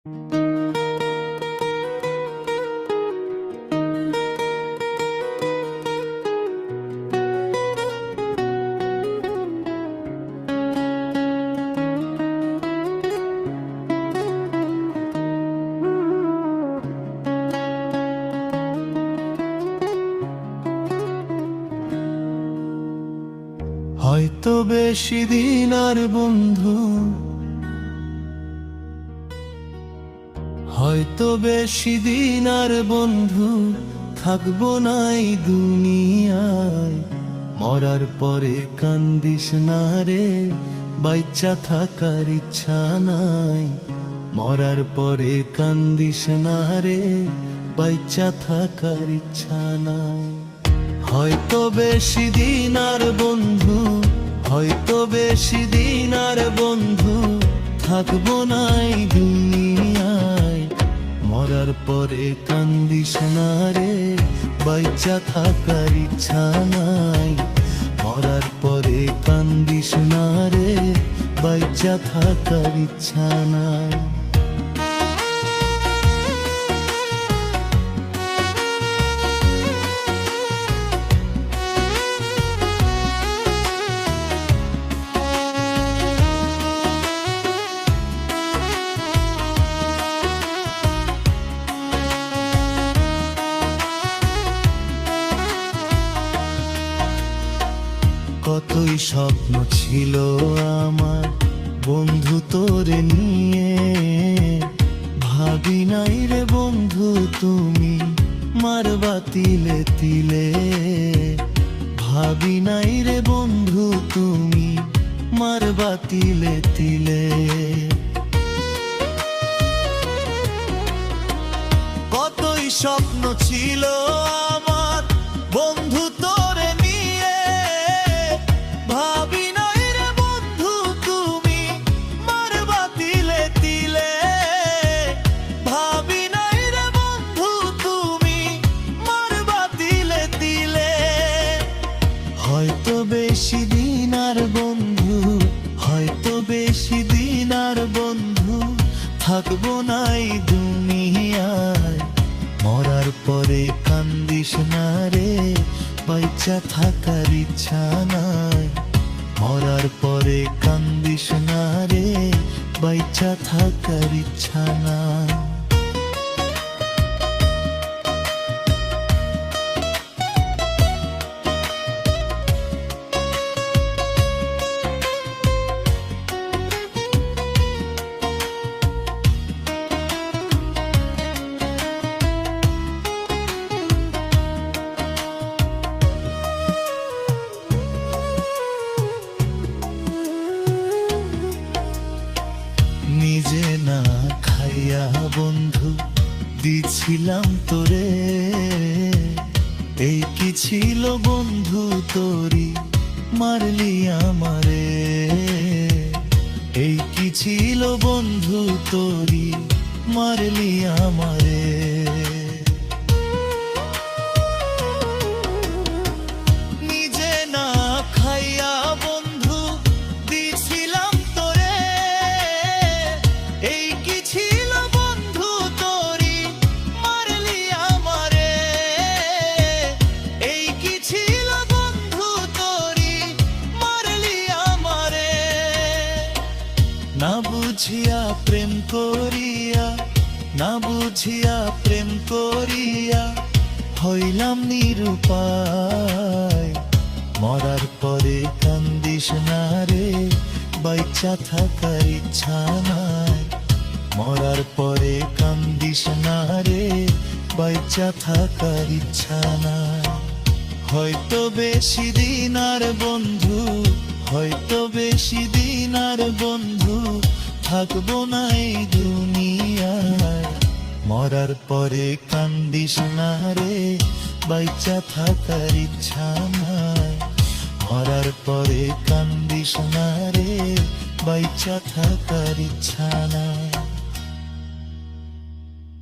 হয়তো বেশি দিন আর বন্ধু, হয়তো বেশি দিন আর বন্ধু থাকবো না এই দুনিয়ায়। মরার পরে কান্দিস না রে, বাইচ্চা থাকার ইচ্ছা নাই। মরার পরে কান্দিস না রে, বাইচ্চা থাকার ইচ্ছা নাই। হয়তো বেশি দিন আর বন্ধু, হয়তো বেশি দিন আর বন্ধু থাকবো না এই দুনিয়ায়। মরার পরে কান্দিস না রে, বাইচ্চা থাকার ইচ্ছা নাই। মরার পরে কান্দিস না রে, বাইচ্চা থাকার ইচ্ছা নাই। কতই স্বপ্ন ছিল আমার বন্ধু তোরে নিয়ে, ভাবি নাই রে বন্ধু তুমি মারবা তিলে তিলে। ভাবি নাই রে বন্ধু তুমি মারবা তিলে তিলে। কতই স্বপ্ন ছিল আমার বন্ধু তোরে নিয়ে, ভাবি নাই রে বন্ধু তুমি মারবা তিলে তিলে। ভাবি নাই রে বন্ধু তুমি মারবা তিলে তিলে। হয়তো বেশি দিন আর বন্ধু, হয়তো বেশি দিন আর বন্ধু থাকবো না এই দুনিয়ায়। মরার পরে কান্দিস না রে, বাইচ্চা থাকার ইচ্ছা নাই। মরার পরে কান্দিস না রে, বাইচ্চা থাকার ইচ্ছা নাই। নিজে না খাইয়া বন্ধু দিছিলাম তোরে, এই কি ছিল বন্ধু তোরি মারলি আমারে। এই কি ছিল বন্ধু তোরি মারলি আমারে। নিজে না খাইয়া বন্ধু দিছিলাম তোরে, এই কি ছিল বন্ধু তোরি মারলি আমারে। এই কি ছিল বন্ধু তোরি মারলি আমারে। না বুঝিয়া প্রেম করিয়া, না বুঝিয়া প্রেম করিয়া হইলাম নিরুপায়। মরার পরে কান্দিস না রে, বাইচ্চা থাকার ইচ্ছা নাই। মরার পরে কান্দিস না রে, বাইচ্চা থাকার ইচ্ছা নাই। হয়তো বেশি দিন আর বন্ধু, হয়তো বেশি দিন আর বন্ধু থাকবো না এই দুনিয়ায়। মরার পরে কান্দিস না রে, বাইচ্চা থাকার ইচ্ছা নাই। মরার পরে কান্দিস না রে, বাইচ্চা থাকার ইচ্ছা নাই।